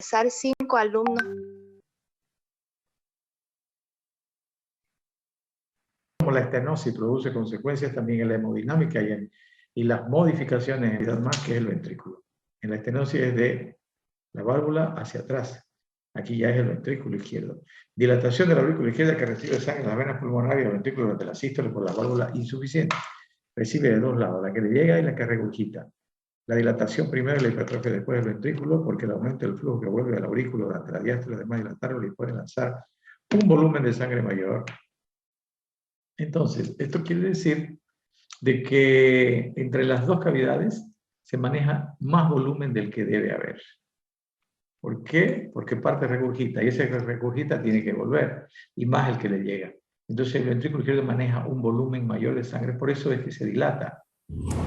ingresar 5 alumnos. Como la estenosis produce consecuencias también en la hemodinámica y las modificaciones en la más que es el ventrículo. En la estenosis es de la válvula hacia atrás. Aquí ya es el ventrículo izquierdo. Dilatación de la aurícula izquierda que recibe sangre en las venas pulmonares y el ventrículo durante la sístole por la válvula insuficiente. Recibe de dos lados, la que le llega y la que regurgita. La dilatación primero y la hipertrofia después del ventrículo, porque el aumento del flujo que vuelve a la aurícula durante la diástole además de dilatarlo y puede lanzar un volumen de sangre mayor. Entonces, esto quiere decir de que entre las dos cavidades se maneja más volumen del que debe haber. ¿Por qué? Porque parte regurgita y ese que regurgita tiene que volver y más el que le llega. Entonces el ventrículo izquierdo maneja un volumen mayor de sangre, por eso es que se dilata.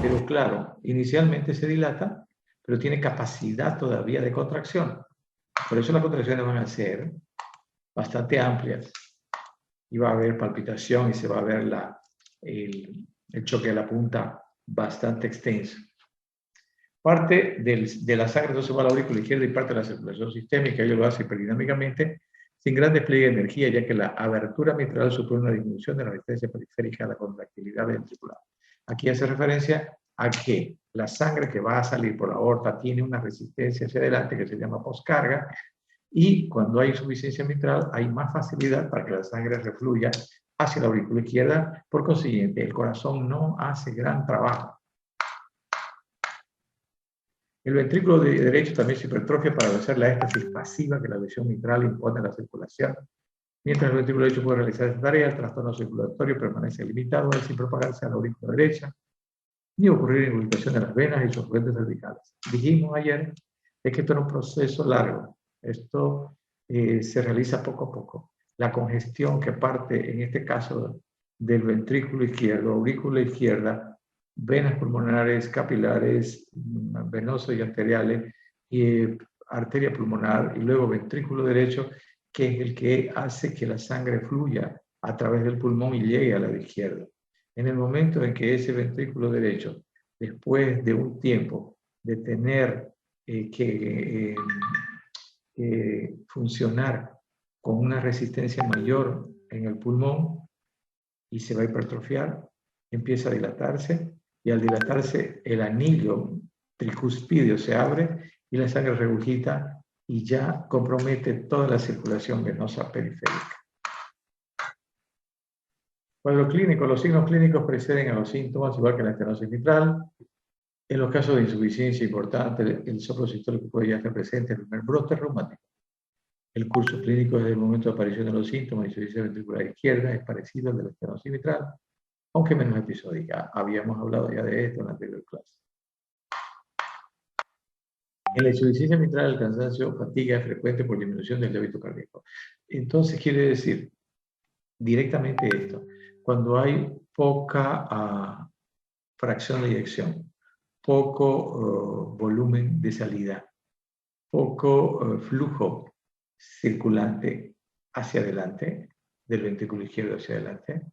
Pero claro, inicialmente se dilata, pero tiene capacidad todavía de contracción. Por eso las contracciones van a ser bastante amplias y va a haber palpitación y se va a ver el choque de la punta bastante extenso. Parte de la sangre entonces va a la aurícula izquierda y parte de la circulación sistémica, ello lo hace hiperdinámicamente, sin gran despliegue de energía, ya que la abertura mitral supone una disminución de la resistencia periférica a la contractilidad ventricular. Aquí hace referencia a que la sangre que va a salir por la aorta tiene una resistencia hacia adelante que se llama poscarga, y cuando hay insuficiencia mitral hay más facilidad para que la sangre refluya hacia la aurícula izquierda, por consiguiente el corazón no hace gran trabajo. El ventrículo derecho también se hipertrofia para vencer la éstasis pasiva que la lesión mitral impone a la circulación. Mientras el ventrículo derecho puede realizar esta tarea, el trastorno circulatorio permanece limitado sin propagarse a la aurícula derecha, ni ocurrir irritación de las venas y sus fuentes cervicales. Dijimos ayer que esto es un proceso largo. Esto se realiza poco a poco. La congestión que parte, en este caso, del ventrículo izquierdo, aurícula izquierda, venas pulmonares, capilares, venosos y arteriales, y arteria pulmonar, y luego ventrículo derecho, que es el que hace que la sangre fluya a través del pulmón y llegue a la de izquierda. En el momento en que ese ventrículo derecho, después de un tiempo de tener que funcionar con una resistencia mayor en el pulmón y se va a hipertrofiar, empieza a dilatarse, y al dilatarse el anillo tricuspideo se abre y la sangre regurgita y ya compromete toda la circulación venosa periférica. Para los clínicos, los signos clínicos preceden a los síntomas, igual que la estenosis mitral. En los casos de insuficiencia importante, el soplo sistólico puede ya estar presente en el primer brote reumático. El curso clínico desde el momento de aparición de los síntomas de insuficiencia ventricular izquierda es parecido al de la estenosis mitral, aunque menos episódica. Habíamos hablado ya de esto en la anterior clase. En la insuficiencia mitral, el cansancio, fatiga es frecuente por disminución del débito cardíaco. Entonces, quiere decir directamente esto. Cuando hay poca fracción de eyección, poco volumen de salida, poco flujo circulante hacia adelante, del ventrículo izquierdo hacia adelante,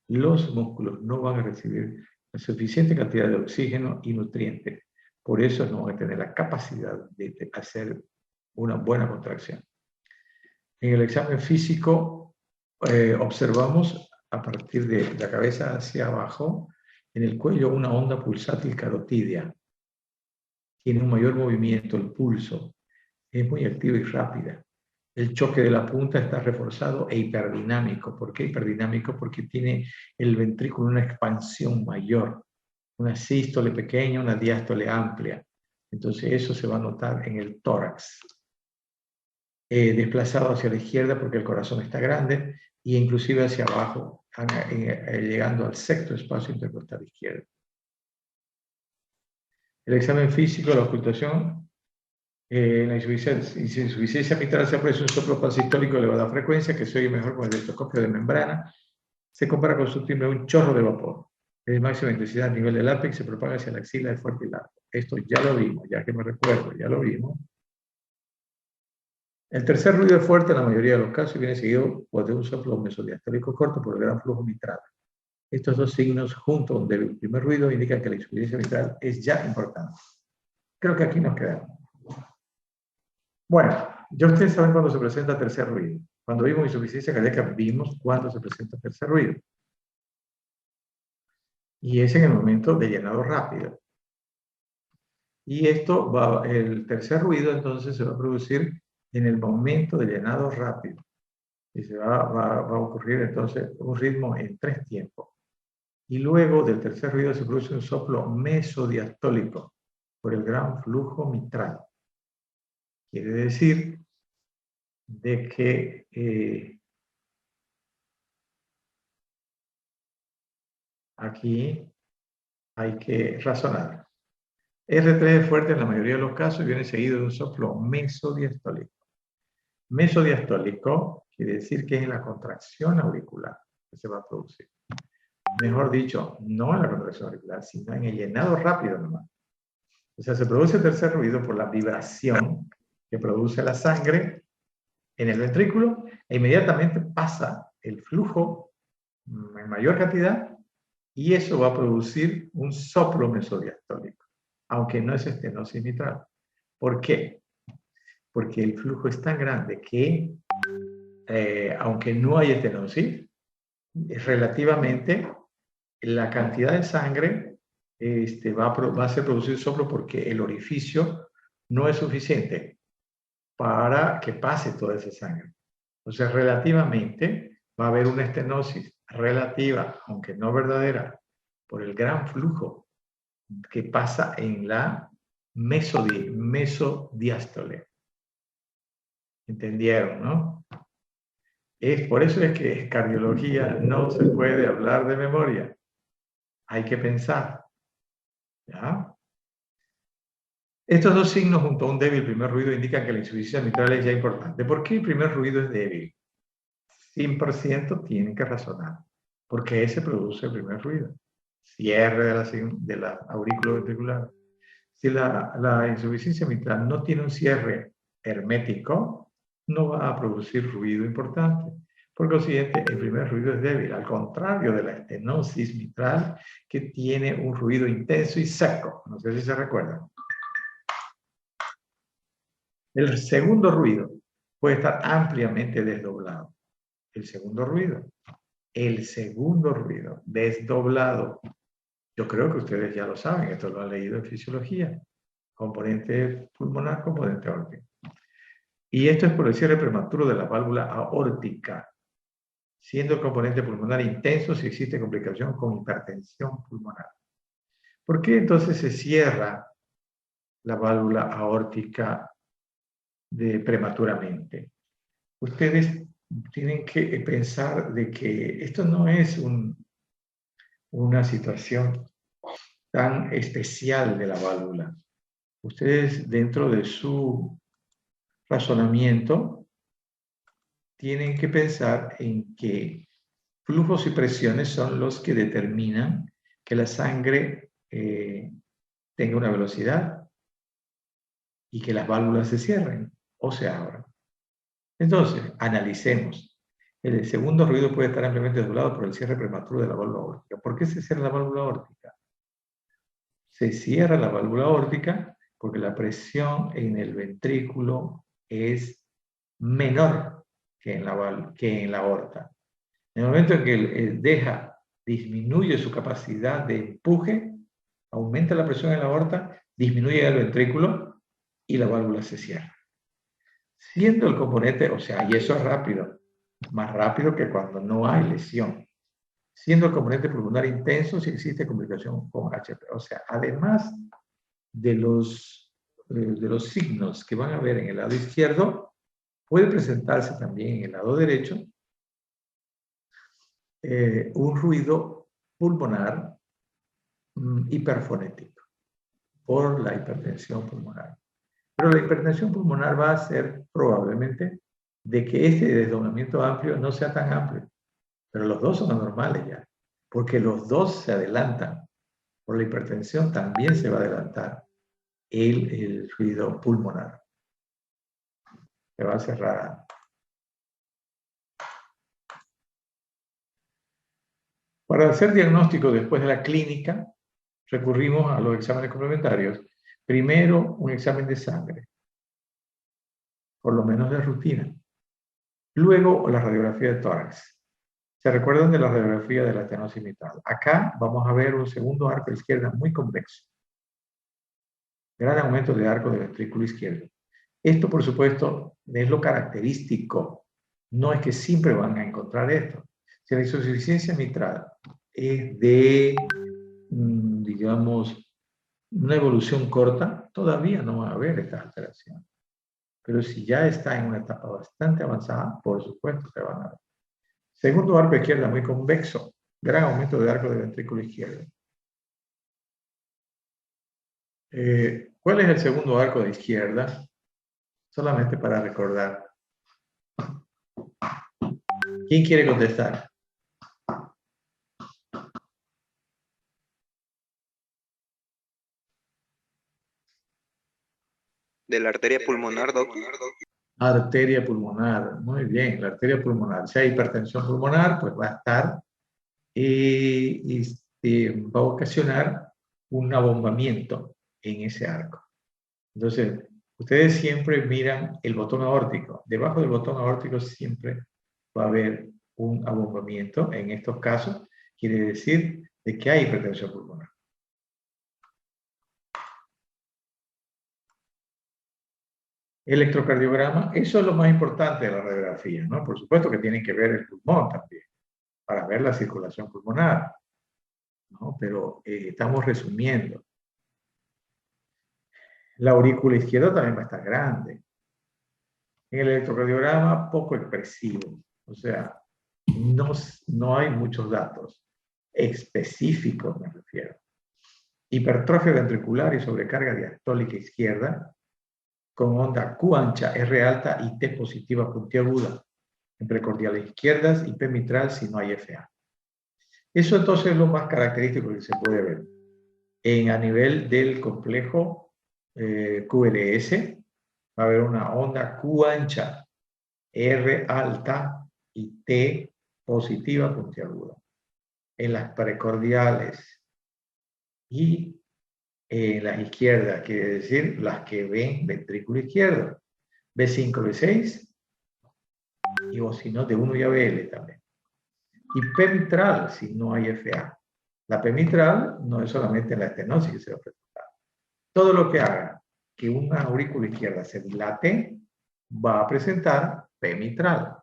los músculos no van a recibir la suficiente cantidad de oxígeno y nutrientes. Por eso no van a tener la capacidad de hacer una buena contracción. En el examen físico observamos a partir de la cabeza hacia abajo, en el cuello, una onda pulsátil carotídea. Tiene un mayor movimiento, el pulso. Es muy activa y rápida. El choque de la punta está reforzado e hiperdinámico. ¿Por qué hiperdinámico? Porque tiene el ventrículo una expansión mayor, una sístole pequeña, una diástole amplia. Entonces eso se va a notar en el tórax. Desplazado hacia la izquierda porque el corazón está grande, e inclusive hacia abajo, llegando al sexto espacio intercostal izquierdo. El examen físico, la ocultación, en la insuficiencia mitral se aprecia un soplo pansistólico de elevada frecuencia que se oye mejor con el estetoscopio de membrana. Se compara con su timbre un chorro de vapor. De máxima intensidad a nivel del ápex se propaga hacia la axila de fuerte y largo. Esto ya lo vimos, ya que me recuerdo, ya lo vimos. El tercer ruido es fuerte en la mayoría de los casos y viene seguido de un soplo mesodiastólico corto por el gran flujo mitral. Estos dos signos, junto del primer ruido, indican que la insuficiencia mitral es ya importante. Creo que aquí nos quedamos. Bueno, ya ustedes saben cuando se presenta tercer ruido. Cuando vimos insuficiencia cardíaca, vimos cuándo se presenta tercer ruido. Y es en el momento de llenado rápido. Y esto va, el tercer ruido entonces se va a producir en el momento de llenado rápido. Y se va a ocurrir entonces un ritmo en 3 tiempos. Y luego del tercer ruido se produce un soplo mesodiastólico por el gran flujo mitral. Quiere decir de que aquí hay que razonar. R3 es fuerte en la mayoría de los casos y viene seguido de un soplo mesodiastólico. Mesodiastólico quiere decir que es en la contracción auricular que se va a producir. Mejor dicho, no en la contracción auricular, sino en el llenado rápido nomás. O sea, se produce el tercer ruido por la vibración que produce la sangre en el ventrículo e inmediatamente pasa el flujo en mayor cantidad y eso va a producir un soplo mesodiastólico, aunque no es estenosis mitral. ¿Por qué? Porque el flujo es tan grande que, aunque no hay estenosis, relativamente la cantidad de sangre va a hacer producir soplo porque el orificio no es suficiente para que pase toda esa sangre. Entonces, relativamente va a haber una estenosis relativa, aunque no verdadera, por el gran flujo que pasa en la mesodiástole. ¿Entendieron, no? Por eso es que en cardiología no se puede hablar de memoria. Hay que pensar. ¿Ya? Estos dos signos junto a un débil primer ruido indican que la insuficiencia mitral es ya importante. ¿Por qué el primer ruido es débil? 100% tienen que razonar. ¿Por qué se produce el primer ruido? Cierre de la aurícula ventricular. Si la insuficiencia mitral no tiene un cierre hermético, no va a producir ruido importante. Por consiguiente, el primer ruido es débil, al contrario de la estenosis mitral, que tiene un ruido intenso y seco. No sé si se recuerdan. El segundo ruido puede estar ampliamente desdoblado. El segundo ruido desdoblado. Yo creo que ustedes ya lo saben, esto lo han leído en fisiología. Componente pulmonar, componente aórtico. Y esto es por el cierre prematuro de la válvula aórtica, siendo el componente pulmonar intenso si existe complicación con hipertensión pulmonar. ¿Por qué entonces se cierra la válvula aórtica prematuramente? Ustedes tienen que pensar de que esto no es una situación tan especial de la válvula. Ustedes dentro de su razonamiento tienen que pensar en que flujos y presiones son los que determinan que la sangre tenga una velocidad y que las válvulas se cierren o se abran. Entonces, analicemos. El segundo ruido puede estar ampliamente doblado por el cierre prematuro de la válvula aórtica. ¿Por qué se cierra la válvula aórtica? Se cierra la válvula aórtica porque la presión en el ventrículo es menor que en la aorta. En el momento en que disminuye su capacidad de empuje, aumenta la presión en la aorta, disminuye el ventrículo y la válvula se cierra. Siendo el componente, o sea, y eso es rápido, más rápido que cuando no hay lesión. Siendo el componente pulmonar intenso si existe complicación con HP. O sea, además de los signos que van a ver en el lado izquierdo, puede presentarse también en el lado derecho un ruido pulmonar hiperfonético por la hipertensión pulmonar. Pero la hipertensión pulmonar va a ser probablemente de que este desdoblamiento amplio no sea tan amplio. Pero los dos son anormales ya, porque los dos se adelantan. Por la hipertensión también se va a adelantar el ruido pulmonar. Se va a cerrar. Para hacer diagnóstico después de la clínica, recurrimos a los exámenes complementarios. Primero, un examen de sangre. por lo menos de rutina. Luego, la radiografía de tórax. ¿Se recuerdan de la radiografía de la estenosis mitral? Acá vamos a ver un segundo arco de izquierda muy convexo. Gran aumento de arco del ventrículo izquierdo. Esto, por supuesto, es lo característico. No es que siempre van a encontrar esto. Si la insuficiencia mitral es de, digamos, una evolución corta, todavía no va a haber esta alteración. Pero si ya está en una etapa bastante avanzada, por supuesto que van a ver. Segundo arco izquierda muy convexo. Gran aumento de arco del ventrículo izquierdo. ¿Cuál es el segundo arco de izquierda? Solamente para recordar. ¿Quién quiere contestar? De la arteria pulmonar, doc. Arteria pulmonar. Muy bien, la arteria pulmonar. Si hay hipertensión pulmonar, pues va a estar y va a ocasionar un abombamiento en ese arco. Entonces, ustedes siempre miran el botón aórtico. Debajo del botón aórtico siempre va a haber un abombamiento. En estos casos, quiere decir de que hay hipertensión pulmonar. Electrocardiograma, eso es lo más importante de la radiografía, ¿no? Por supuesto que tienen que ver el pulmón también, para ver la circulación pulmonar, ¿no? Pero estamos resumiendo. La aurícula izquierda también va a estar grande. En el electrocardiograma, poco expresivo. O sea, no hay muchos datos específicos, me refiero. Hipertrofia ventricular y sobrecarga diastólica izquierda con onda Q ancha, R alta y T positiva puntiaguda en precordiales izquierdas y P mitral si no hay FA. Eso entonces es lo más característico que se puede ver. A nivel del complejo QRS, va a haber una onda Q ancha, R alta y T positiva puntiaguda. En las precordiales y en las izquierdas, quiere decir las que ven ventrículo izquierdo, B5, B6, y o si no, de 1 y ABL también. Y P mitral, si no hay FA. La P mitral no es solamente la estenosis que se va a presentar. Todo lo que haga que una aurícula izquierda se dilate va a presentar P mitral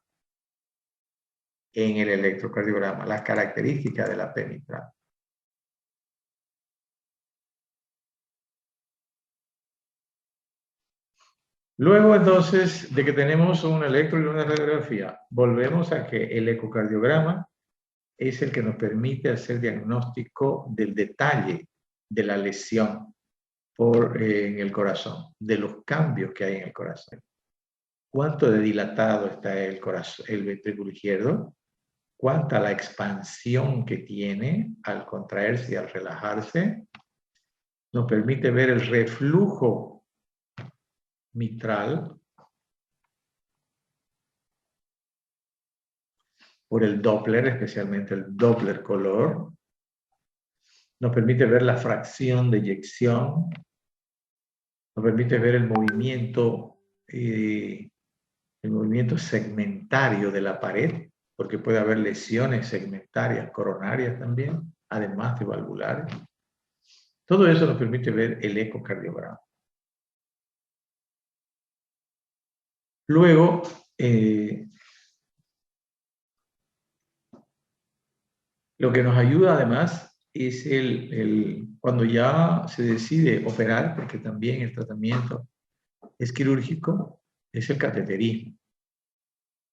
en el electrocardiograma, las características de la P mitral. Luego, entonces, de que tenemos un electro y una radiografía, volvemos a que el ecocardiograma es el que nos permite hacer diagnóstico del detalle de la lesión en el corazón, de los cambios que hay en el corazón. ¿Cuánto de dilatado está el corazón, el ventrículo izquierdo? ¿Cuánta la expansión que tiene al contraerse y al relajarse? Nos permite ver el reflujo mitral por el Doppler, especialmente el Doppler color. Nos permite ver la fracción de eyección. Nos permite ver el movimiento segmentario de la pared, porque puede haber lesiones segmentarias coronarias también, además de valvulares. Todo eso nos permite ver el ecocardiograma. Luego, lo que nos ayuda además es cuando ya se decide operar, porque también el tratamiento es quirúrgico, es el cateterismo.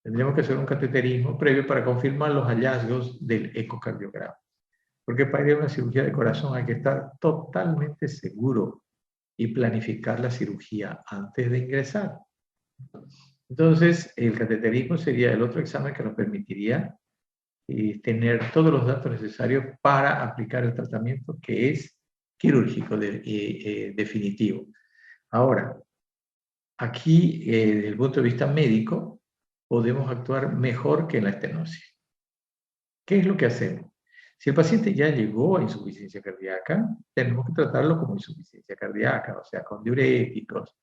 Tendríamos que hacer un cateterismo previo para confirmar los hallazgos del ecocardiograma. Porque para ir a una cirugía de corazón hay que estar totalmente seguro y planificar la cirugía antes de ingresar. Entonces, el cateterismo sería el otro examen que nos permitiría tener todos los datos necesarios para aplicar el tratamiento que es quirúrgico definitivo. Ahora, aquí, desde el punto de vista médico, podemos actuar mejor que en la estenosis. ¿Qué es lo que hacemos? Si el paciente ya llegó a insuficiencia cardíaca, tenemos que tratarlo como insuficiencia cardíaca, o sea, con diuréticos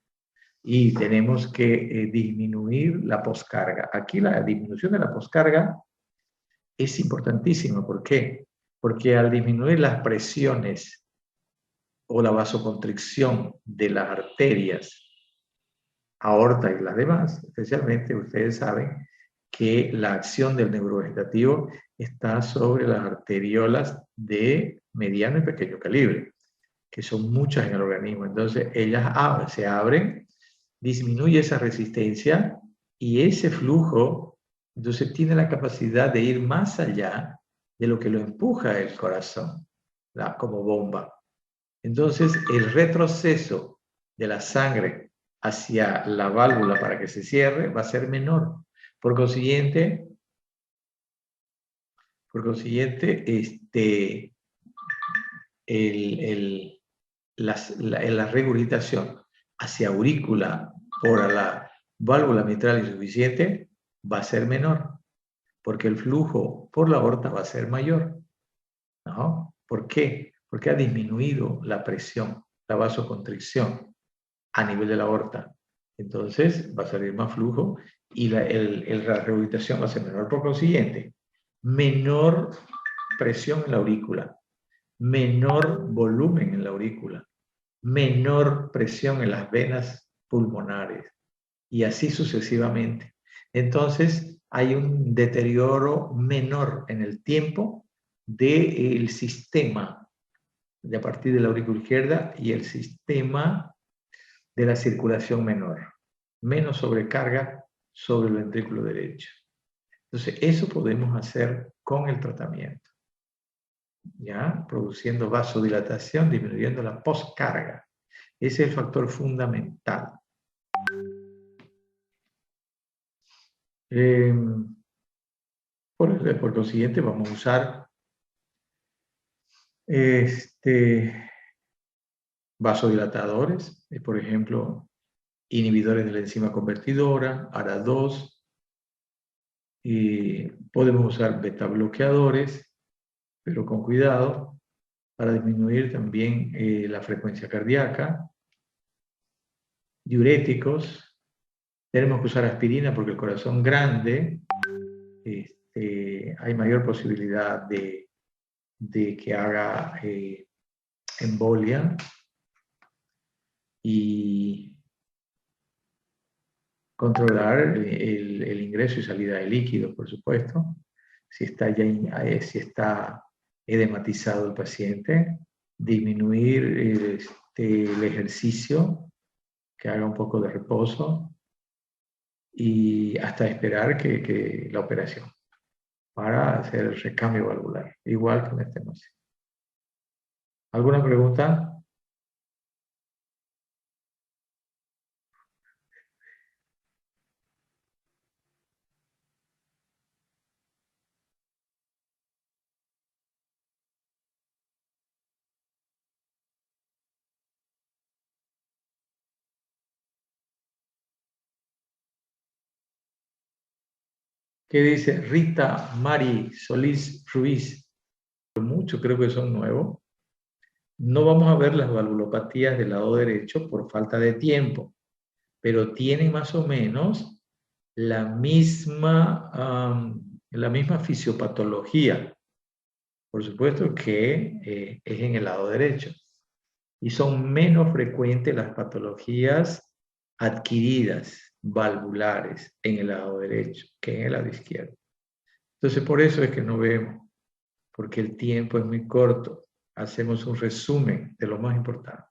y tenemos que disminuir la poscarga. Aquí la disminución de la poscarga es importantísima. ¿Por qué? Porque al disminuir las presiones o la vasoconstricción de las arterias, aorta y las demás, especialmente ustedes saben que la acción del neurovegetativo está sobre las arteriolas de mediano y pequeño calibre, que son muchas en el organismo. Entonces, ellas se abren, disminuye esa resistencia y ese flujo, entonces, tiene la capacidad de ir más allá de lo que lo empuja el corazón, como bomba. Entonces, el retroceso de la sangre hacia la válvula para que se cierre va a ser menor. Por consiguiente, la regurgitación hacia aurícula por la válvula mitral insuficiente va a ser menor, porque el flujo por la aorta va a ser mayor, ¿no? ¿Por qué? Porque ha disminuido la presión, la vasoconstricción a nivel de la aorta. Entonces va a salir más flujo y la regurgitación va a ser menor. Por consiguiente, menor presión en la aurícula, menor volumen en la aurícula, menor presión en las venas pulmonares y así sucesivamente. Entonces hay un deterioro menor en el tiempo del sistema de a partir de la aurícula izquierda y el sistema de la circulación menor, menos sobrecarga sobre el ventrículo derecho. Entonces, eso podemos hacer con el tratamiento, ¿ya? Produciendo vasodilatación, disminuyendo la poscarga. Ese es el factor fundamental. Por consiguiente, vamos a usar vasodilatadores, por ejemplo, inhibidores de la enzima convertidora, ARA2, y podemos usar beta bloqueadores, pero con cuidado, para disminuir también la frecuencia cardíaca, diuréticos, tenemos que usar aspirina porque el corazón grande, hay mayor posibilidad de que haga embolia, y controlar el ingreso y salida de líquidos, por supuesto, si está edematizado el paciente, disminuir el ejercicio, que haga un poco de reposo y hasta esperar que la operación para hacer el recambio valvular, igual que en este estenosis. ¿Alguna pregunta? ¿Qué dice Rita Mari Solís Ruiz? Mucho creo que son nuevos. No vamos a ver las valvulopatías del lado derecho por falta de tiempo, pero tienen más o menos la misma fisiopatología. Por supuesto que es en el lado derecho. Y son menos frecuentes las patologías adquiridas valvulares en el lado derecho que en el lado izquierdo. Entonces, por eso es que no vemos, porque el tiempo es muy corto. Hacemos un resumen de lo más importante.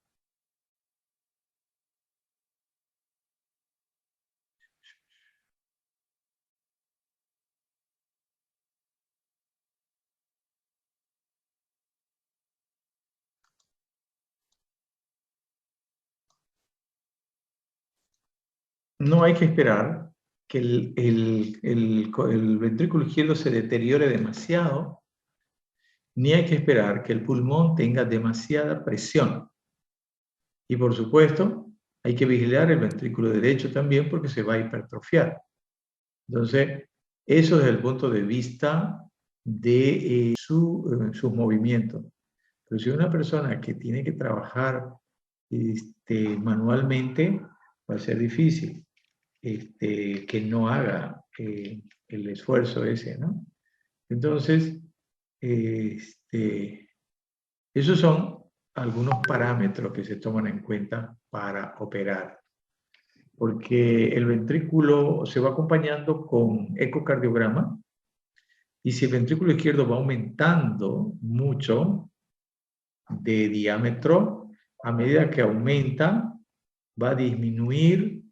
No hay que esperar que el ventrículo izquierdo se deteriore demasiado, ni hay que esperar que el pulmón tenga demasiada presión. Y por supuesto, hay que vigilar el ventrículo derecho también porque se va a hipertrofiar. Entonces, eso desde el punto de vista de sus movimientos. Pero si una persona que tiene que trabajar manualmente, va a ser difícil que no haga el esfuerzo ese, ¿no? Entonces, esos son algunos parámetros que se toman en cuenta para operar, porque el ventrículo se va acompañando con ecocardiograma, y si el ventrículo izquierdo va aumentando mucho de diámetro, a medida que aumenta, va a disminuir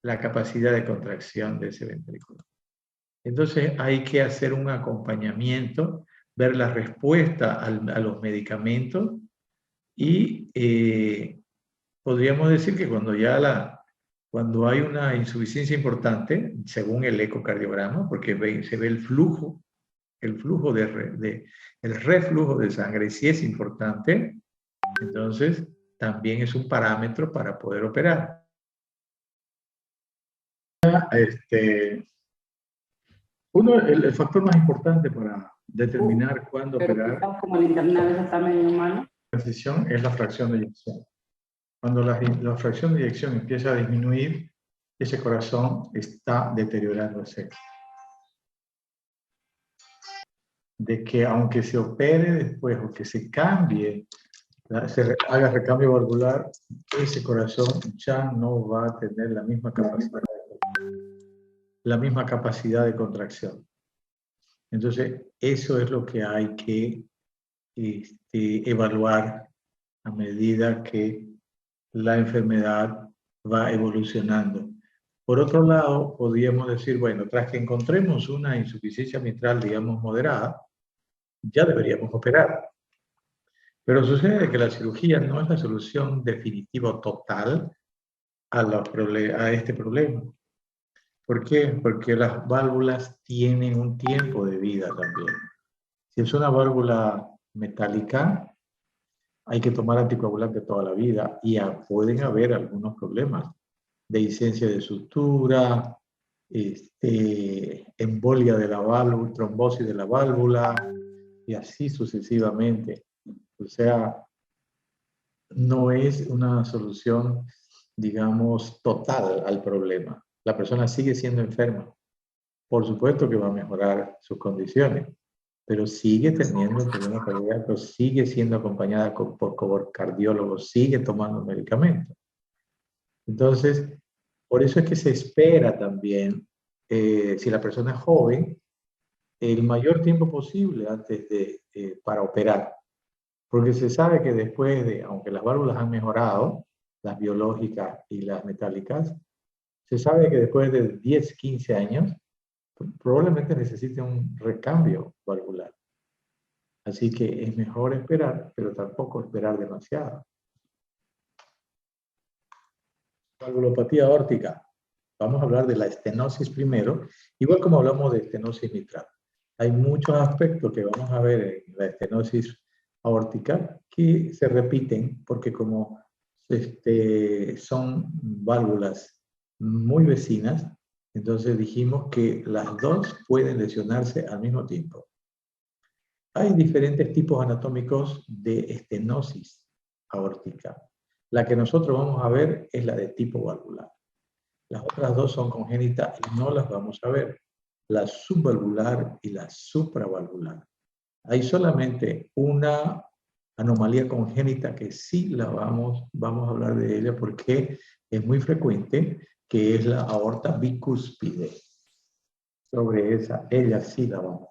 la capacidad de contracción de ese ventrículo. Entonces hay que hacer un acompañamiento, ver la respuesta a los medicamentos y podríamos decir que cuando hay una insuficiencia importante, según el ecocardiograma, porque se ve el reflujo de sangre, si es importante, entonces también es un parámetro para poder operar. El factor más importante para determinar cuándo operar como el internet a veces está medio malo. la decisión es la fracción de eyección. Cuando la fracción de eyección empieza a disminuir, ese corazón está deteriorándose. De que aunque se opere después o que se cambie, se haga recambio valvular, ese corazón ya no va a tener la misma capacidad de contracción. Entonces, eso es lo que hay que evaluar a medida que la enfermedad va evolucionando. Por otro lado, podríamos decir, bueno, tras que encontremos una insuficiencia mitral, digamos, moderada, ya deberíamos operar. Pero sucede que la cirugía no es la solución definitiva total a este problema. ¿Por qué? Porque las válvulas tienen un tiempo de vida también. Si es una válvula metálica, hay que tomar anticoagulante toda la vida y pueden haber algunos problemas de dehiscencia de sutura, embolia de la válvula, trombosis de la válvula y así sucesivamente. O sea, no es una solución, digamos, total al problema. La persona sigue siendo enferma. Por supuesto que va a mejorar sus condiciones, pero sigue teniendo un problema cardíaco, sigue siendo acompañada por cardiólogos, sigue tomando medicamentos. Entonces, por eso es que se espera también, si la persona es joven, el mayor tiempo posible para operar. Porque se sabe que después aunque las válvulas han mejorado, las biológicas y las metálicas, se sabe que después de 10, 15 años, probablemente necesite un recambio valvular. Así que es mejor esperar, pero tampoco esperar demasiado. Valvulopatía aórtica. Vamos a hablar de la estenosis primero, igual como hablamos de estenosis mitral. Hay muchos aspectos que vamos a ver en la estenosis aórtica que se repiten porque como son válvulas muy vecinas, entonces dijimos que las dos pueden lesionarse al mismo tiempo. Hay diferentes tipos anatómicos de estenosis aórtica. La que nosotros vamos a ver es la de tipo valvular. Las otras dos son congénitas y no las vamos a ver. La subvalvular y la supravalvular. Hay solamente una anomalía congénita que sí vamos a hablar de ella porque es muy frecuente, que es la aorta bicúspide. Sobre ella sí la vamos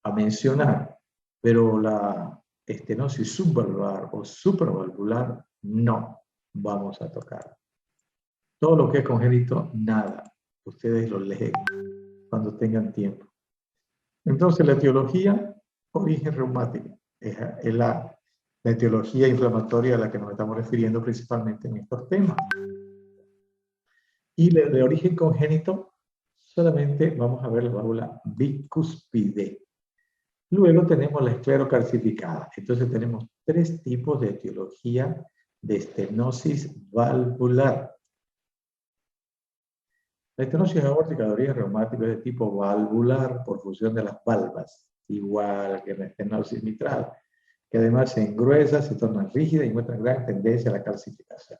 a mencionar, pero la estenosis subvalvular o supravalvular no vamos a tocar. Todo lo que es congénito, nada. Ustedes lo leen cuando tengan tiempo. Entonces, la etiología, origen reumático, es la etiología inflamatoria a la que nos estamos refiriendo principalmente en estos temas. Y de origen congénito, solamente vamos a ver la válvula bicúspide. Luego tenemos la esclerocalcificada. Entonces tenemos tres tipos de etiología de estenosis valvular. La estenosis aórtica de origen reumático es de tipo valvular por fusión de las valvas, igual que la estenosis mitral, que además se engruesa, se torna rígida y muestra gran tendencia a la calcificación.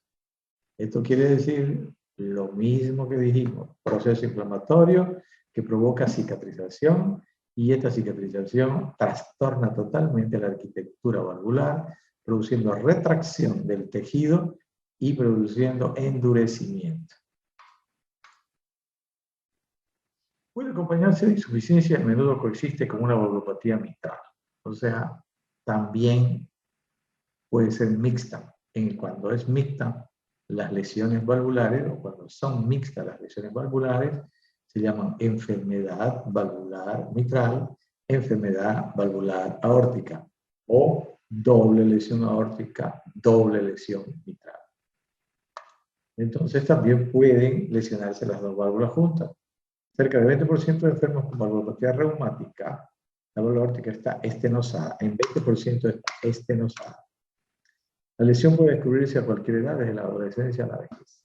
Esto quiere decir Lo mismo que dijimos, proceso inflamatorio que provoca cicatrización y esta cicatrización trastorna totalmente la arquitectura valvular, produciendo retracción del tejido y produciendo endurecimiento. Puede acompañarse de insuficiencia, a menudo coexiste con una valvulopatía mitral. O sea, también puede ser mixta. Cuando es mixta, las lesiones valvulares, o cuando son mixtas las lesiones valvulares, se llaman enfermedad valvular mitral, enfermedad valvular aórtica, o doble lesión aórtica, doble lesión mitral. Entonces también pueden lesionarse las dos válvulas juntas. Cerca del 20% de enfermos con valvulopatía reumática, la válvula aórtica está estenosada, en 20% está estenosada. La lesión puede descubrirse a cualquier edad, desde la adolescencia a la vejez.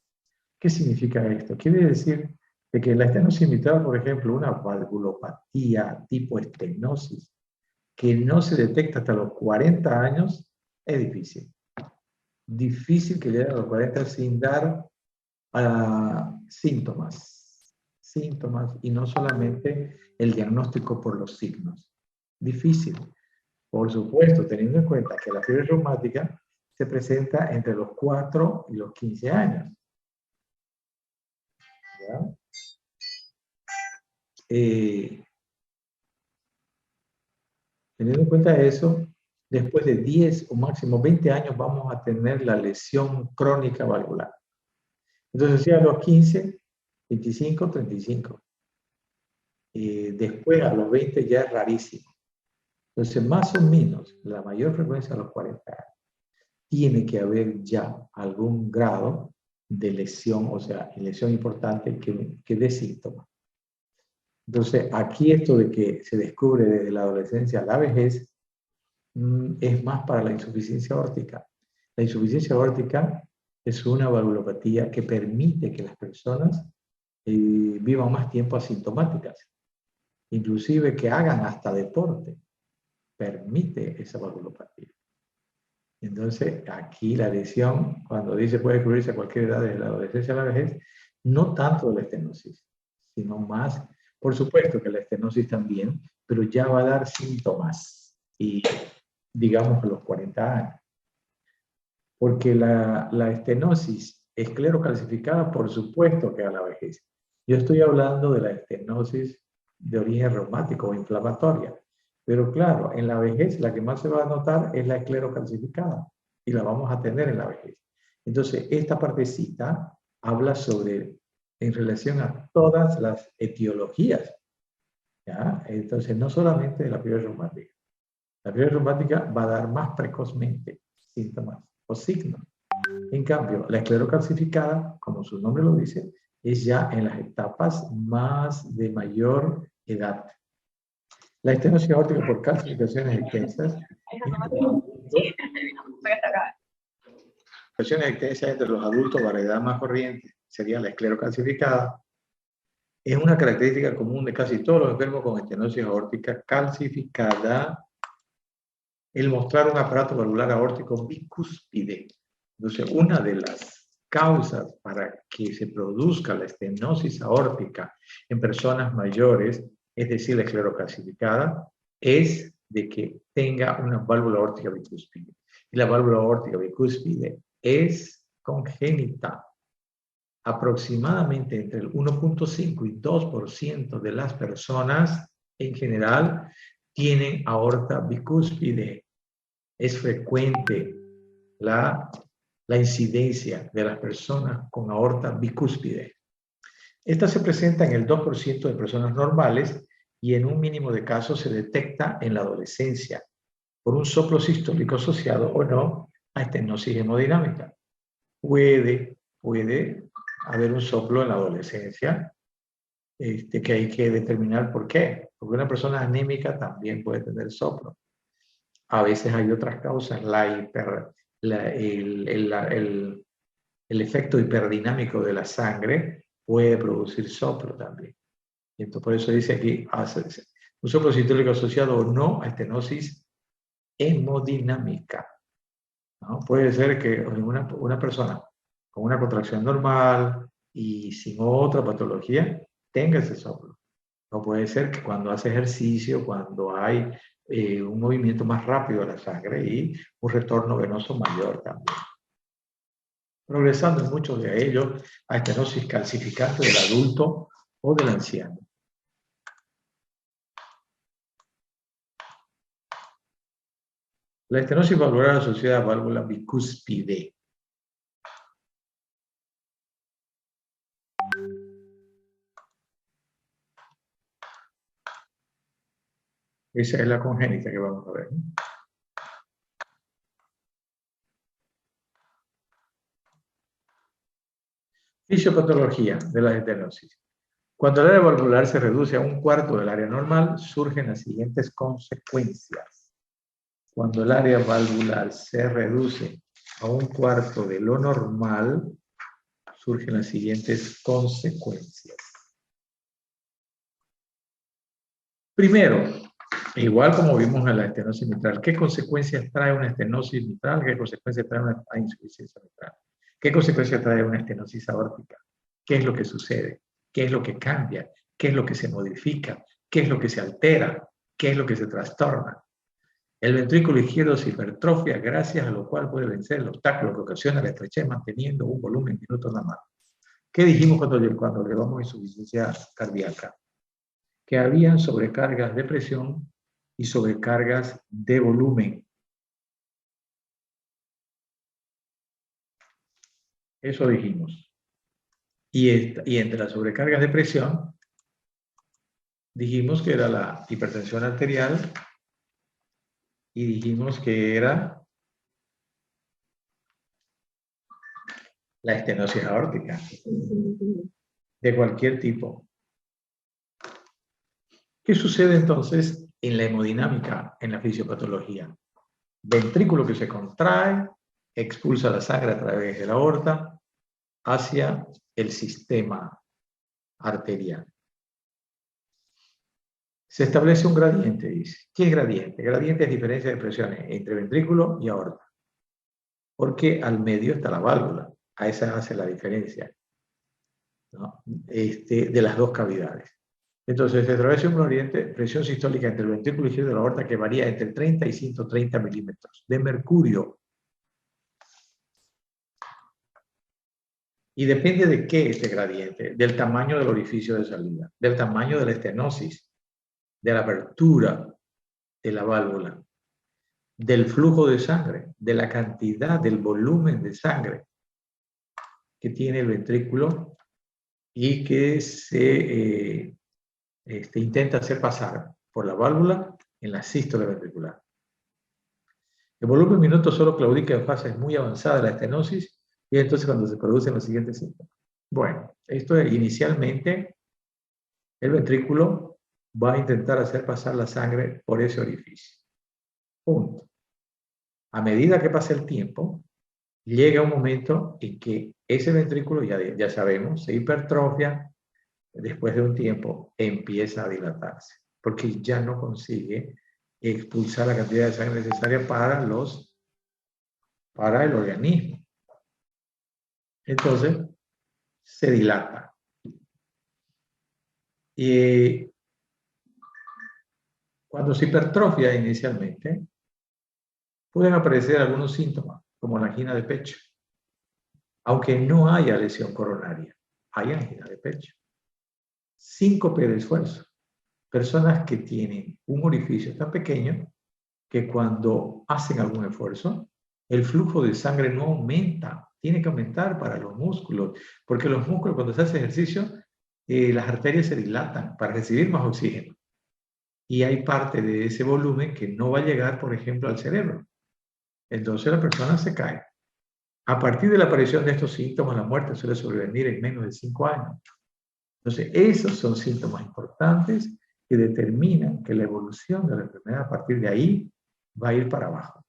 ¿Qué significa esto? Quiere decir de que la estenosis mitral, por ejemplo, una valvulopatía tipo estenosis, que no se detecta hasta los 40 años, es difícil. Difícil que llegue a los 40 sin dar síntomas. Síntomas y no solamente el diagnóstico por los signos. Difícil. Por supuesto, teniendo en cuenta que la fiebre reumática se presenta entre los 4 y los 15 años. ¿Ya? Teniendo en cuenta eso, después de 10 o máximo 20 años vamos a tener la lesión crónica valvular. Entonces, ya a los 15, 25, 35. Después a los 20 ya es rarísimo. Entonces, más o menos, la mayor frecuencia a los 40 años. Tiene que haber ya algún grado de lesión, o sea, lesión importante que dé síntomas. Entonces, aquí esto de que se descubre desde la adolescencia a la vejez es más para la insuficiencia aórtica. La insuficiencia aórtica es una valvulopatía que permite que las personas vivan más tiempo asintomáticas, inclusive que hagan hasta deporte. Permite esa valvulopatía. Entonces, aquí la lesión, cuando dice puede descubrirse a cualquier edad, desde la adolescencia a la vejez, no tanto de la estenosis, sino más, por supuesto que la estenosis también, pero ya va a dar síntomas, y digamos a los 40 años. Porque la estenosis esclerocalcificada, por supuesto que a la vejez. Yo estoy hablando de la estenosis de origen reumático o inflamatoria. Pero claro, en la vejez la que más se va a notar es la esclerocalcificada y la vamos a tener en la vejez. Entonces, esta partecita habla sobre, en relación a todas las etiologías, ¿ya? Entonces, no solamente de la fiebre reumática. La fiebre reumática va a dar más precozmente síntomas o signos. En cambio, la esclerocalcificada, como su nombre lo dice, es ya en las etapas más de mayor edad. La estenosis aórtica por calcificaciones extensas entre los adultos para edad más corriente sería la esclerocalcificada. Es una característica común de casi todos los enfermos con estenosis aórtica calcificada el mostrar un aparato valvular aórtico bicúspide. Entonces, una de las causas para que se produzca la estenosis aórtica en personas mayores, es decir, la esclerocalcificada, es de que tenga una válvula aórtica bicúspide. Y la válvula aórtica bicúspide es congénita. Aproximadamente entre el 1.5 y 2% de las personas en general tienen aorta bicúspide. Es frecuente la incidencia de las personas con aorta bicúspide. Esta se presenta en el 2% de personas normales y en un mínimo de casos se detecta en la adolescencia por un soplo sistólico asociado o no a estenosis hemodinámica. Puede haber un soplo en la adolescencia, que hay que determinar por qué. Porque una persona anémica también puede tener soplo. A veces hay otras causas, el efecto hiperdinámico de la sangre puede producir soplo también. Y entonces, por eso dice aquí, un soplo sistólico asociado o no a estenosis hemodinámica, ¿no? Puede ser que una persona con una contracción normal, y sin otra patología tenga ese soplo. No puede ser que cuando hace ejercicio, cuando hay un movimiento más rápido de la sangre y un retorno venoso mayor también. Progresando en muchos de ellos a estenosis calcificante del adulto o del anciano. La estenosis valvular asociada a válvula bicúspide. Esa es la congénita que vamos a ver. Fisiopatología de la estenosis. Cuando el área valvular se reduce a un cuarto del área normal, surgen las siguientes consecuencias. Cuando el área valvular se reduce a un cuarto de lo normal, surgen las siguientes consecuencias. Primero, igual como vimos en la estenosis mitral, ¿qué consecuencias trae una estenosis mitral? ¿Qué consecuencias trae una insuficiencia mitral? ¿Qué consecuencias trae una estenosis aórtica? ¿Qué es lo que sucede? ¿Qué es lo que cambia? ¿Qué es lo que se modifica? ¿Qué es lo que se altera? ¿Qué es lo que se trastorna? El ventrículo izquierdo se hipertrofia, gracias a lo cual puede vencer el obstáculo que ocasiona la estrechez manteniendo un volumen minuto nada más. ¿Qué dijimos cuando llevamos insuficiencia cardíaca? Que habían sobrecargas de presión y sobrecargas de volumen. Eso dijimos. Y entre las sobrecargas de presión, dijimos que era la hipertensión arterial y dijimos que era la estenosis aórtica, de cualquier tipo. ¿Qué sucede entonces en la hemodinámica, en la fisiopatología? Ventrículo que se contrae, expulsa la sangre a través de la aorta hacia el sistema arterial. Se establece un gradiente, dice. ¿Qué es gradiente? Gradiente es diferencia de presiones entre ventrículo y aorta. Porque al medio está la válvula. A esa hace la diferencia, ¿no? De las dos cavidades. Entonces, se establece un gradiente, presión sistólica entre el ventrículo izquierdo y la aorta que varía entre 30 y 130 milímetros de mercurio. Y depende de qué este gradiente, del tamaño del orificio de salida, del tamaño de la estenosis, de la apertura de la válvula, del flujo de sangre, de la cantidad, del volumen de sangre que tiene el ventrículo y que se intenta hacer pasar por la válvula en la sístole ventricular. El volumen minuto solo claudica en fases muy avanzadas de la estenosis y entonces cuando se producen los siguientes síntomas. Bueno, esto es inicialmente el ventrículo va a intentar hacer pasar la sangre por ese orificio. Punto. A medida que pasa el tiempo, llega un momento en que ese ventrículo, ya sabemos, se hipertrofia, después de un tiempo empieza a dilatarse, porque ya no consigue expulsar la cantidad de sangre necesaria para el organismo. Entonces, se dilata. Y cuando se hipertrofia inicialmente, pueden aparecer algunos síntomas, como la angina de pecho, aunque no haya lesión coronaria, hay angina de pecho. Síncope de esfuerzo. Personas que tienen un orificio tan pequeño que cuando hacen algún esfuerzo, el flujo de sangre no aumenta, tiene que aumentar para los músculos, porque los músculos cuando se hace ejercicio, las arterias se dilatan para recibir más oxígeno. Y hay parte de ese volumen que no va a llegar, por ejemplo, al cerebro. Entonces la persona se cae. A partir de la aparición de estos síntomas, la muerte suele sobrevenir en menos de 5 años. Entonces, esos son síntomas importantes que determinan que la evolución de la enfermedad a partir de ahí va a ir para abajo.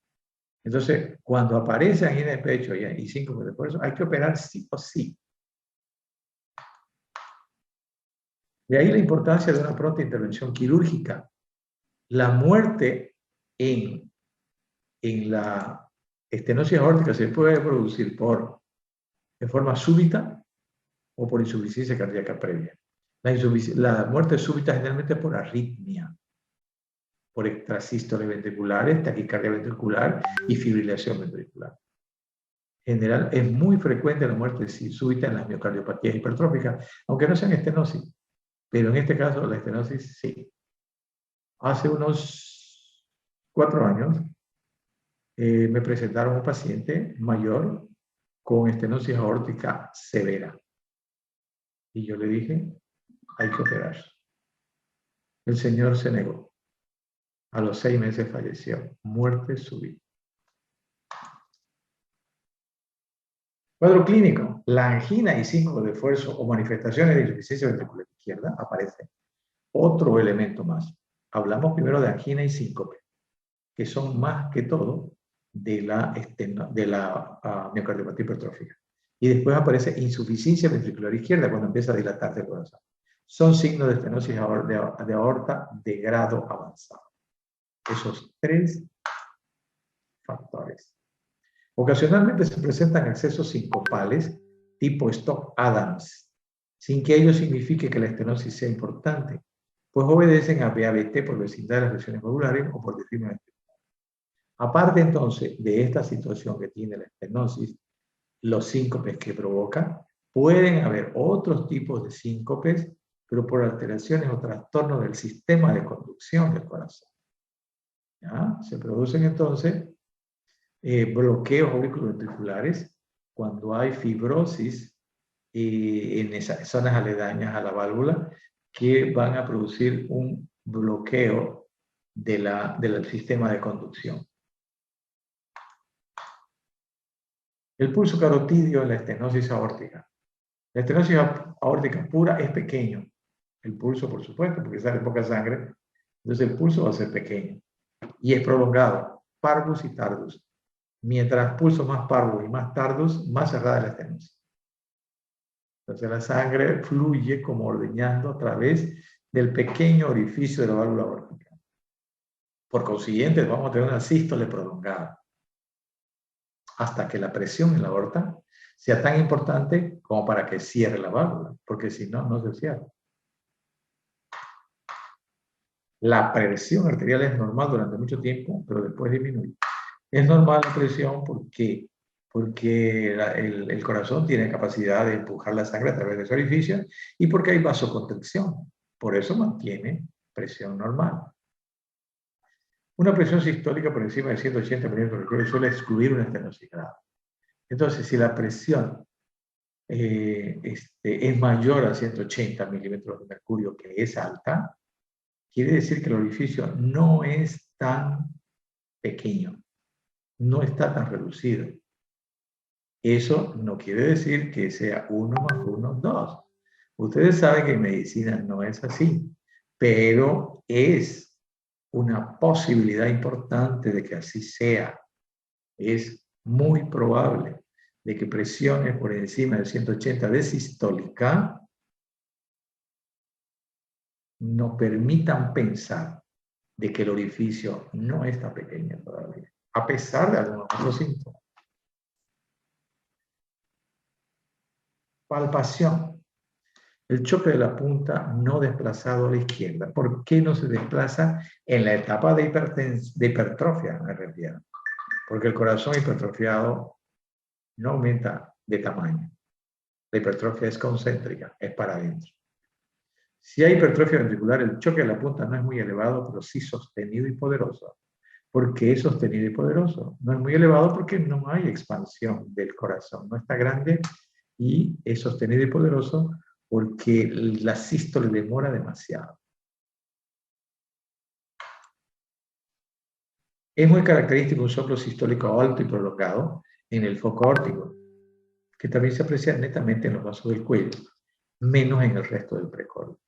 Entonces, cuando aparece angina de pecho y síncope de esfuerzo, hay que operar sí o sí. De ahí la importancia de una pronta intervención quirúrgica. La muerte en la estenosis aórtica se puede producir de forma súbita, o por insuficiencia cardíaca previa. La muerte súbita generalmente por arritmia, por extrasístoles ventriculares, taquicardia ventricular y fibrilación ventricular. En general, es muy frecuente la muerte súbita en las miocardiopatías hipertróficas, aunque no sean estenosis, pero en este caso la estenosis sí. Hace unos 4 años me presentaron un paciente mayor con estenosis aórtica severa. Y yo le dije, hay que operar. El señor se negó. A los 6 meses falleció. Muerte súbita. Cuadro clínico. La angina y síncope de esfuerzo o manifestaciones de insuficiencia ventricular izquierda aparece. Otro elemento más. Hablamos primero de angina y síncope, que son más que todo de la miocardiopatía hipertrófica. Y después aparece insuficiencia ventricular izquierda cuando empieza a dilatarse el corazón. Son signos de estenosis de aorta de grado avanzado. Esos 3 factores. Ocasionalmente se presentan excesos sincopales tipo Stock-Adams, sin que ello signifique que la estenosis sea importante, pues obedecen a BABT por vecindad de las lesiones medulares o por disritmia ventricular. Aparte entonces de esta situación que tiene la estenosis, los síncopes que provoca, pueden haber otros tipos de síncopes, pero por alteraciones o trastornos del sistema de conducción del corazón. ¿Ya? Se producen entonces bloqueos auriculoventriculares cuando hay fibrosis en esas zonas aledañas a la válvula que van a producir un bloqueo del sistema de conducción. El pulso carotidio en la estenosis aórtica. La estenosis aórtica pura es pequeño. El pulso, por supuesto, porque sale poca sangre, entonces el pulso va a ser pequeño. Y es prolongado, parvus y tardus. Mientras pulso más parvus y más tardus, más cerrada es la estenosis. Entonces la sangre fluye como ordeñando a través del pequeño orificio de la válvula aórtica. Por consiguiente, vamos a tener una sístole prolongada hasta que la presión en la aorta sea tan importante como para que cierre la válvula, porque si no, no se cierra. La presión arterial es normal durante mucho tiempo, pero después disminuye. Es normal la presión porque el corazón tiene capacidad de empujar la sangre a través de ese orificio y porque hay vasoconstricción. Por eso mantiene presión normal. Una presión sistólica por encima de 180 milímetros de mercurio suele excluir una estenosis grave. Entonces, si la presión es mayor a 180 milímetros de mercurio, que es alta, quiere decir que el orificio no es tan pequeño, no está tan reducido. Eso no quiere decir que sea 1 más 1, 2. Ustedes saben que en medicina no es así, pero es una posibilidad importante de que así sea. Es muy probable de que presiones por encima de 180 de sistólica nos permitan pensar de que el orificio no está pequeño todavía, a pesar de algunos otros síntomas. Palpación. El choque de la punta no desplazado a la izquierda. ¿Por qué no se desplaza en la etapa de hipertrofia, me refiero? Porque el corazón hipertrofiado no aumenta de tamaño. La hipertrofia es concéntrica, es para adentro. Si hay hipertrofia ventricular, el choque de la punta no es muy elevado, pero sí sostenido y poderoso. ¿Por qué es sostenido y poderoso? No es muy elevado porque no hay expansión del corazón, no está grande y es sostenido y poderoso porque la sístole demora demasiado. Es muy característico un soplo sistólico alto y prolongado en el foco aórtico, que también se aprecia netamente en los vasos del cuello, menos en el resto del precordio.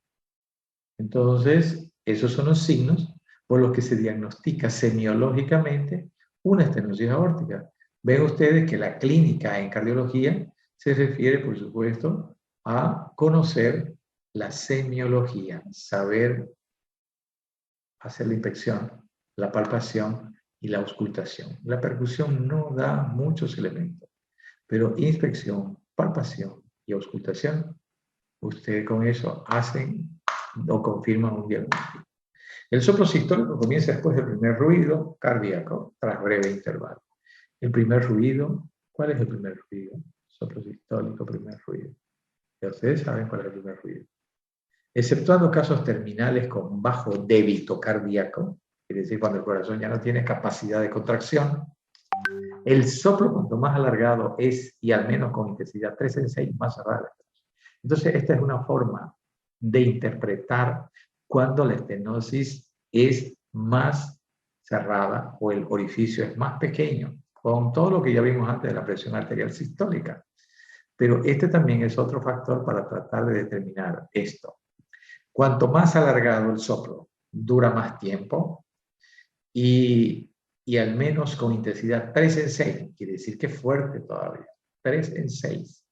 Entonces, esos son los signos por los que se diagnostica semiológicamente una estenosis aórtica. Ven ustedes que la clínica en cardiología se refiere, por supuesto, a conocer la semiología, saber hacer la inspección, la palpación y la auscultación. La percusión no da muchos elementos, pero inspección, palpación y auscultación, ustedes con eso hacen o confirman un diagnóstico. El soplo sistólico comienza después del primer ruido cardíaco, tras breve intervalo. El primer ruido, ¿cuál es el primer ruido? Soplo sistólico, primer ruido. Ya ustedes saben cuál es el primer ruido. Exceptuando casos terminales con bajo débito cardíaco, quiere decir cuando el corazón ya no tiene capacidad de contracción, el soplo cuanto más alargado es y al menos con intensidad 3 en 6 más cerrada. Entonces esta es una forma de interpretar cuando la estenosis es más cerrada o el orificio es más pequeño, con todo lo que ya vimos antes de la presión arterial sistólica. Pero este también es otro factor para tratar de determinar esto. Cuanto más alargado el soplo, dura más tiempo y al menos con intensidad 3 en 6, quiere decir que es fuerte todavía, 3 en 6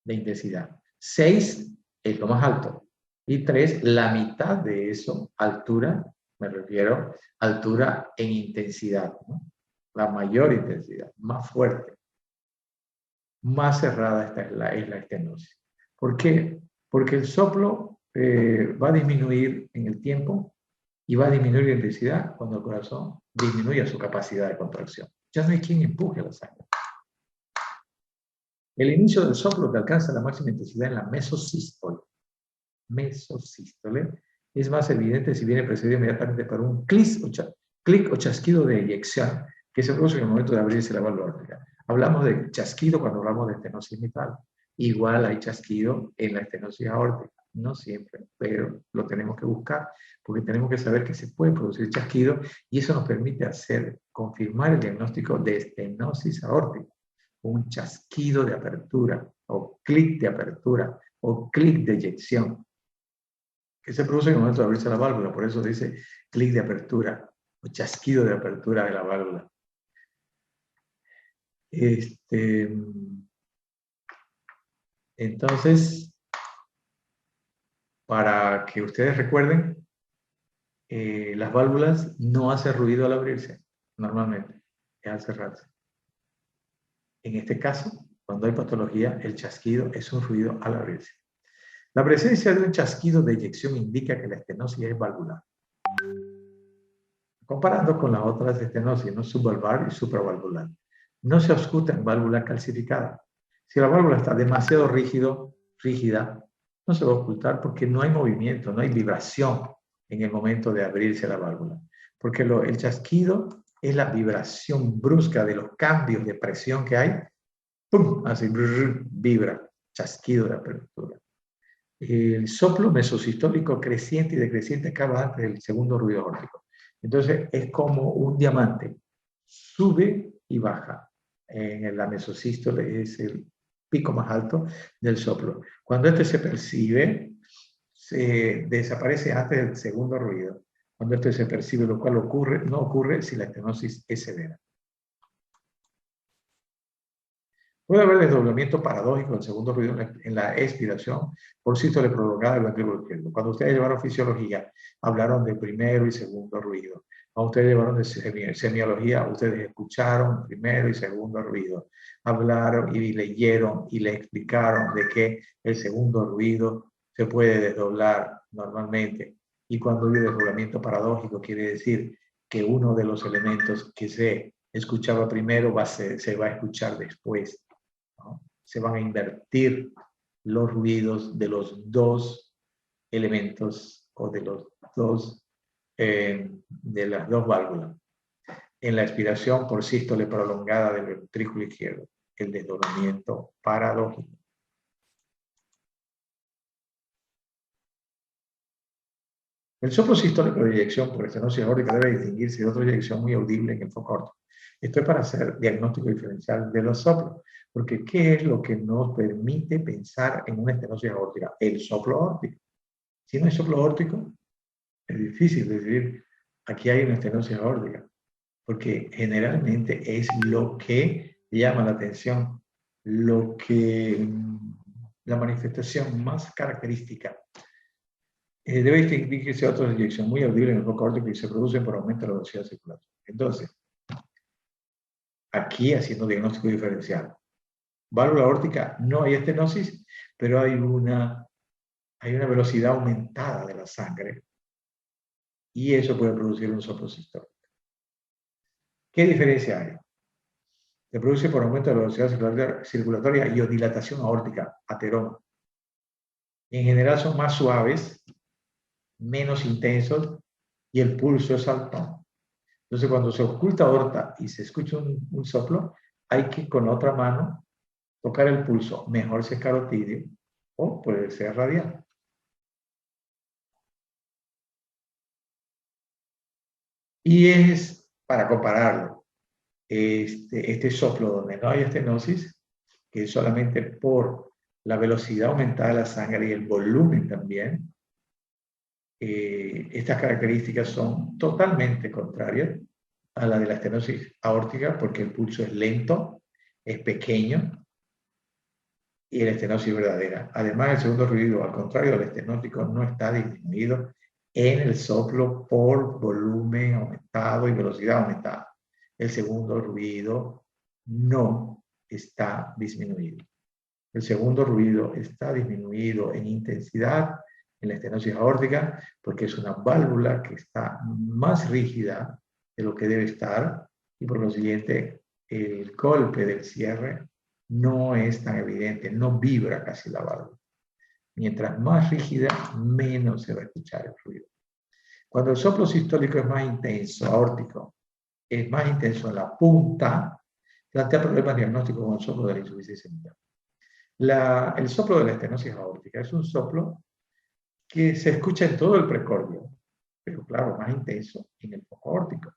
de intensidad. 6 es lo más alto y 3, la mitad de eso, altura, me refiero a altura en intensidad, ¿no? La mayor intensidad, más fuerte, más cerrada esta es la estenosis. ¿Por qué? Porque el soplo va a disminuir en el tiempo y va a disminuir la intensidad cuando el corazón disminuya su capacidad de contracción. Ya no hay quien empuje la sangre. El inicio del soplo que alcanza la máxima intensidad en la mesosístole. Mesosístole es más evidente si viene precedido inmediatamente por un clic o chasquido de eyección que se produce en el momento de abrirse la válvula aórtica. Hablamos de chasquido cuando hablamos de estenosis mitral. Igual hay chasquido en la estenosis aórtica. No siempre, pero lo tenemos que buscar porque tenemos que saber que se puede producir chasquido y eso nos permite confirmar el diagnóstico de estenosis aórtica. Un chasquido de apertura o clic de apertura o clic de eyección que se produce en el momento de abrirse la válvula. Por eso dice clic de apertura o chasquido de apertura de la válvula. Entonces, para que ustedes recuerden, las válvulas no hacen ruido al abrirse, normalmente, es al cerrarse. En este caso, cuando hay patología, el chasquido es un ruido al abrirse. La presencia de un chasquido de eyección indica que la estenosis es valvular. Comparando con las otras estenosis, ¿no? Subvalvular y supravalvular. No se ausculta en válvula calcificada. Si la válvula está demasiado rígida, no se va a ocultar porque no hay movimiento, no hay vibración en el momento de abrirse la válvula. Porque el chasquido es la vibración brusca de los cambios de presión que hay. ¡Pum! Así vibra, chasquido de apertura. El soplo mesosistólico creciente y decreciente acaba antes del segundo ruido aórtico. Entonces es como un diamante, sube y baja. En la mesosístole es el pico más alto del soplo. Cuando este se percibe, desaparece antes del segundo ruido. Cuando este se percibe, lo cual no ocurre si la estenosis es severa. Puede haber desdoblamiento paradójico del segundo ruido en la expiración por sístole prolongada del ventrículo izquierdo. Cuando ustedes llevaron fisiología, hablaron de primero y segundo ruido. Cuando ustedes llevaron de semiología, ustedes escucharon primero y segundo ruido. Hablaron y leyeron y le explicaron de que el segundo ruido se puede desdoblar normalmente. Y cuando hay desdoblamiento paradójico, quiere decir que uno de los elementos que se escuchaba primero se va a escuchar después. ¿no? Se van a invertir los ruidos de los dos elementos o de las dos válvulas. En la expiración por sístole prolongada del ventrículo izquierdo, el desdoblamiento paradójico. El soplo sistólico de eyección por estenosis aórtica debe distinguirse de otra eyección muy audible en el foco aórtico. Esto es para hacer diagnóstico diferencial de los soplos. Porque ¿qué es lo que nos permite pensar en una estenosis aórtica? El soplo aórtico. Si no hay soplo aórtico, es difícil decir, aquí hay una estenosis aórtica. Porque generalmente es lo que llama la atención, la manifestación más característica. Debe distinguirse de otras eyecciones muy audibles en el foco aórtico y se producen por aumento de la velocidad circulatoria. Entonces, aquí haciendo diagnóstico diferencial. válvula aórtica no hay estenosis, pero hay una velocidad aumentada de la sangre y eso puede producir un soplo sistólico. ¿Qué diferencia hay? Se produce por aumento de la velocidad circulatoria y o dilatación aórtica, ateroma. En general son más suaves, menos intensos y el pulso es alto. Entonces cuando se oculta aorta y se escucha un soplo, hay que con la otra mano tocar el pulso, mejor si es carotídeo o puede ser radial. Y es, para compararlo, este soplo donde no hay estenosis, que es solamente por la velocidad aumentada de la sangre y el volumen también, estas características son totalmente contrarias a la de la estenosis aórtica porque el pulso es lento, es pequeño y la estenosis verdadera. Además, el segundo ruido, al contrario del estenótico, no está disminuido en el soplo por volumen aumentado y velocidad aumentada. El segundo ruido no está disminuido. El segundo ruido está disminuido en intensidad en la estenosis aórtica porque es una válvula que está más rígida de lo que debe estar y por lo siguiente el golpe del cierre no es tan evidente, no vibra casi la válvula. Mientras más rígida, menos se va a escuchar el ruido. Cuando el soplo sistólico es más intenso, aórtico, es más intenso en la punta, plantea problemas diagnósticos con el soplo de la insuficiencia mitral. El soplo de la estenosis aórtica es un soplo que se escucha en todo el precordio, pero claro, más intenso en el foco aórtico.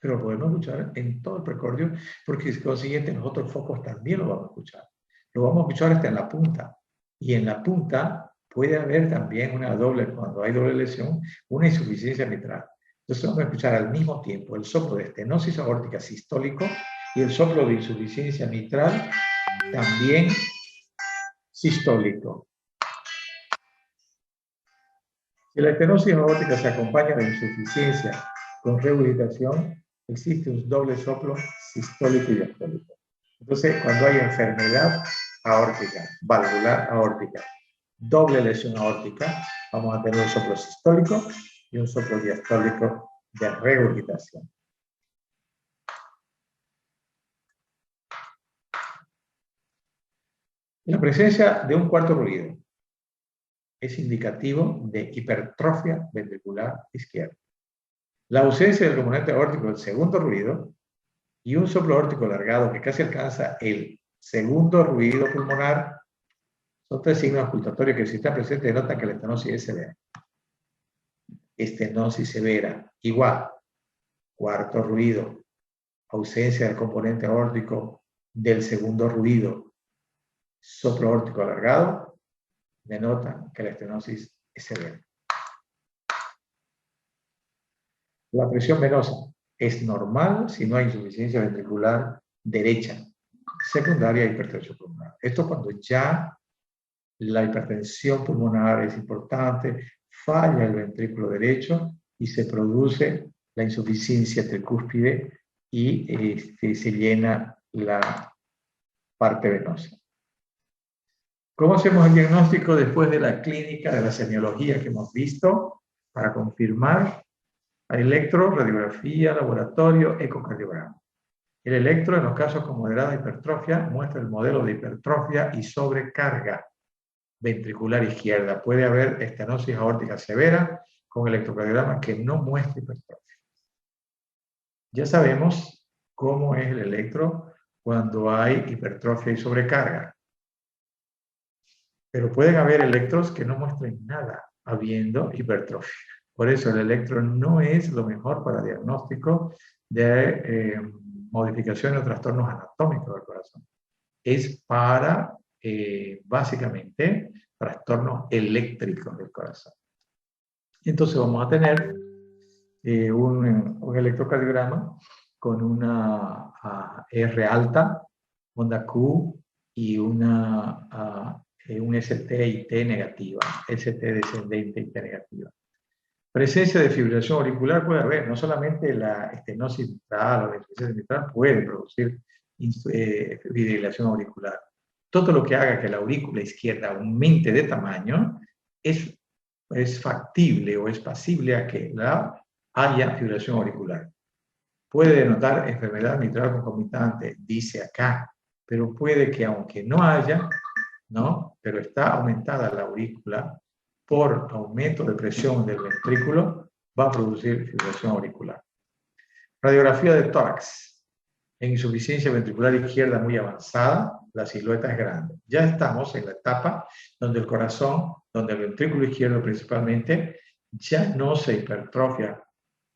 Pero lo podemos escuchar en todo el precordio porque consiguiente los otros focos también lo vamos a escuchar. Lo vamos a escuchar hasta en la punta. Y en la punta puede haber también cuando hay doble lesión, una insuficiencia mitral. Entonces vamos a escuchar al mismo tiempo el soplo de estenosis aórtica sistólico y el soplo de insuficiencia mitral también sistólico. Si la estenosis aórtica se acompaña de insuficiencia con regurgitación, existe un doble soplo sistólico y diastólico. Entonces, cuando hay enfermedad aórtica, valvular aórtica, doble lesión aórtica, vamos a tener un soplo sistólico y un soplo diastólico de regurgitación. La presencia de un cuarto ruido es indicativo de hipertrofia ventricular izquierda. La ausencia del componente aórtico del segundo ruido y un soplo aórtico alargado que casi alcanza el segundo ruido pulmonar son tres signos ocultatorios que si están presentes denotan que la estenosis es severa. Estenosis severa, igual, cuarto ruido, ausencia del componente aórtico del segundo ruido, soplo aórtico alargado, denotan que la estenosis es severa. La presión venosa es normal si no hay insuficiencia ventricular derecha, secundaria hipertensión pulmonar. Esto cuando ya la hipertensión pulmonar es importante, falla el ventrículo derecho y se produce la insuficiencia tricúspide y se llena la parte venosa. ¿Cómo hacemos el diagnóstico después de la clínica, de la semiología que hemos visto? Para confirmar, electro, radiografía, laboratorio, ecocardiograma. El electro, en los casos con moderada hipertrofia, muestra el modelo de hipertrofia y sobrecarga ventricular izquierda. Puede haber estenosis aórtica severa con electrocardiograma que no muestra hipertrofia. Ya sabemos cómo es el electro cuando hay hipertrofia y sobrecarga. Pero pueden haber electros que no muestren nada habiendo hipertrofia. Por eso el electro no es lo mejor para diagnóstico de modificaciones o trastornos anatómicos del corazón. Es para, básicamente, trastornos eléctricos del corazón. Entonces vamos a tener un electrocardiograma con una R alta, onda Q y un ST y T negativa, ST descendente y T negativa. Presencia de fibrilación auricular puede haber, no solamente la estenosis mitral o la insuficiencia mitral puede producir fibrilación auricular. Todo lo que haga que la aurícula izquierda aumente de tamaño es factible o es pasible a que haya fibrilación auricular. Puede denotar enfermedad mitral concomitante, dice acá, pero puede que aunque no haya, ¿no? Pero está aumentada la aurícula por aumento de presión del ventrículo, va a producir fibrilación auricular. Radiografía de tórax. En insuficiencia ventricular izquierda muy avanzada, la silueta es grande. Ya estamos en la etapa donde el corazón, donde el ventrículo izquierdo principalmente, ya no se hipertrofia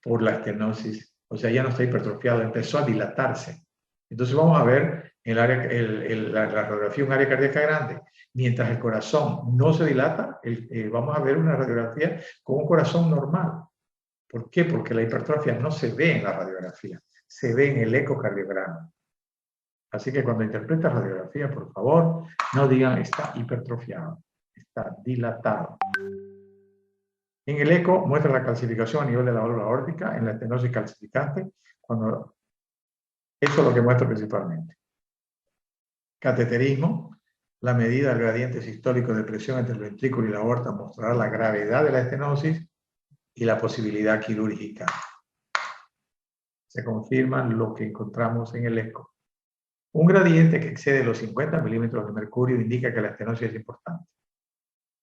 por la estenosis, o sea, ya no está hipertrofiado, empezó a dilatarse. Entonces vamos a ver la radiografía un área cardíaca grande. Mientras el corazón no se dilata, vamos a ver una radiografía con un corazón normal. ¿Por qué? Porque la hipertrofia no se ve en la radiografía, se ve en el ecocardiograma. Así que cuando interpretas radiografía, por favor, no digan está hipertrofiado, está dilatado. En el eco muestra la calcificación a nivel de la válvula aórtica, en la estenosis calcificante, eso es lo que muestra principalmente. Cateterismo, la medida del gradiente sistólico de presión entre el ventrículo y la aorta mostrará la gravedad de la estenosis y la posibilidad quirúrgica. Se confirma lo que encontramos en el eco. Un gradiente que excede los 50 milímetros de mercurio indica que la estenosis es importante.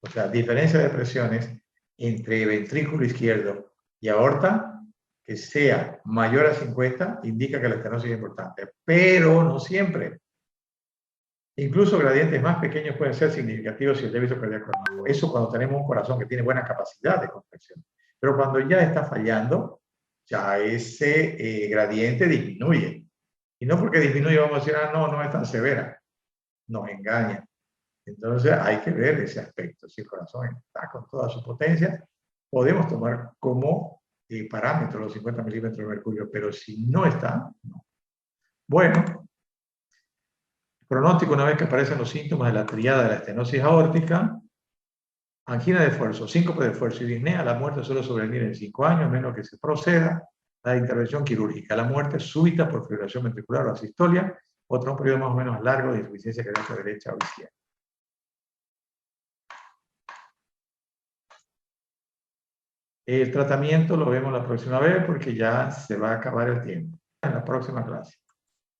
O sea, diferencia de presiones entre ventrículo izquierdo y aorta que sea mayor a 50 indica que la estenosis es importante, pero no siempre. Incluso gradientes más pequeños pueden ser significativos si el débito cardíaco es bajo. Eso cuando tenemos un corazón que tiene buena capacidad de contracción. Pero cuando ya está fallando, ya ese gradiente disminuye. Y no porque disminuye vamos a decir, no es tan severa. Nos engaña. Entonces hay que ver ese aspecto. Si el corazón está con toda su potencia, podemos tomar como parámetro los 50 milímetros de mercurio, pero si no está, no. Bueno, pronóstico una vez que aparecen los síntomas de la triada de la estenosis aórtica, angina de esfuerzo, síncope de esfuerzo y disnea, la muerte suele sobrevenir en 5 años, menos que se proceda la intervención quirúrgica. La muerte súbita por fibrilación ventricular o asistolia, un periodo más o menos largo de insuficiencia cardíaca derecha o izquierda. El tratamiento lo vemos la próxima vez porque ya se va a acabar el tiempo. En la próxima clase.